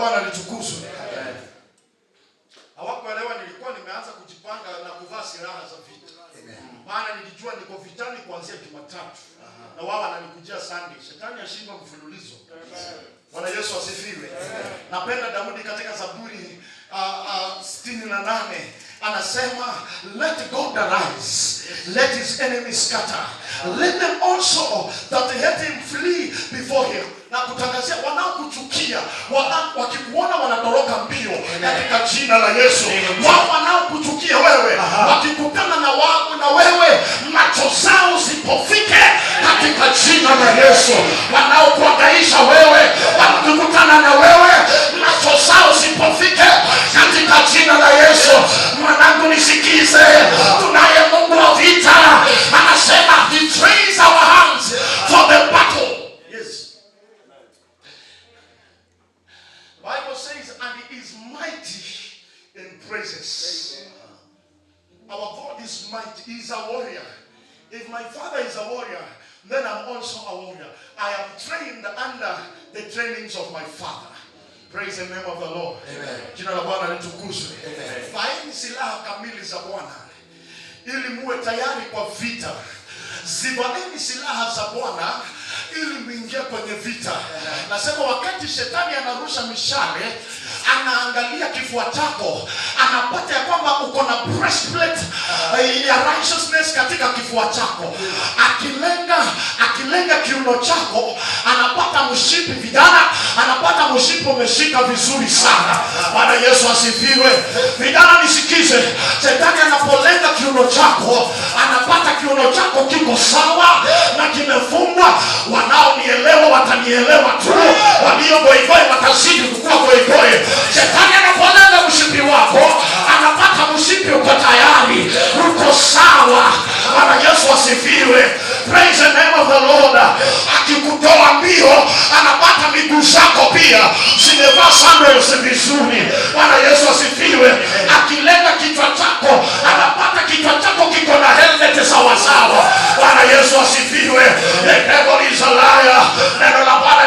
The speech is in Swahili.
Bwana litukuzwe. Hawakuelewa nilikuwa nimeanza kujipanga na kuvaa silaha za vita. Maana nilijua niko vitani kuanzia Jumatatu. Na wao wananikujia Sunday. Shetani ashindwa mfululizo. Bwana Yesu asifiwe. Napenda Daudi katika Zaburi 68 anasema, let God arise, let his enemies scatter, let them also that hate him flee before him. Na kutangazia wanaokuchukia, wakikuona wanatoroka mbio katika jina la Yesu. Wao wanaokuchukia wewe, wakikutana na wewe, macho zao zipofike katika jina la Yesu. Wanaokuangaisha wewe, wakikutana na wewe, macho zao zipofike katika jina la Yesu. Mwanangu nisikize, tunaye Mungu wa vita. Anasema he trains our hands for the battle. Yes. Bible says, and he is mighty in praises. Our God is mighty. He is a warrior. If my father is a warrior, then I'm also a warrior. I am trained under the trainings of my father. Praise the name of the Lord. Amen. Jina la Bwana litukuzwe. Vaeni silaha kamili za Bwana ili muwe tayari kwa vita. Zivaeni silaha za Bwana ili muingie kwenye vita. Nasema wakati shetani anarusha mishale, anaangalia kifua chako, anapata ya kwamba uko na breastplate ya righteousness katika kifua chako. Akilenga kiuno chako, anapata mshipi vijana, anapata mshipi umeshika vizuri sana. Bwana Yesu asifiwe. Vijana nisikize, shetani anapolenga kiuno chako, anapata kiuno chako kiko sawa na kimefungwa. Wanaonielewa watanielewa tu, walio goigoi watazidi kukua goigoi. Shetani anapolenga mshipi wako, anapata mshipi uko tayari, uko sawa. Bwana Yesu asifiwe. Praise the name of the Lord. Akikutoa mbio, anapata miguu zako pia zimevaa sandals vizuri. Bwana Yesu asifiwe. Akilenga kichwa chako, anapata kichwa chako kiko na helmet sawa sawa. Bwana Yesu asifiwe. The devil is a liar. Neno la Bwana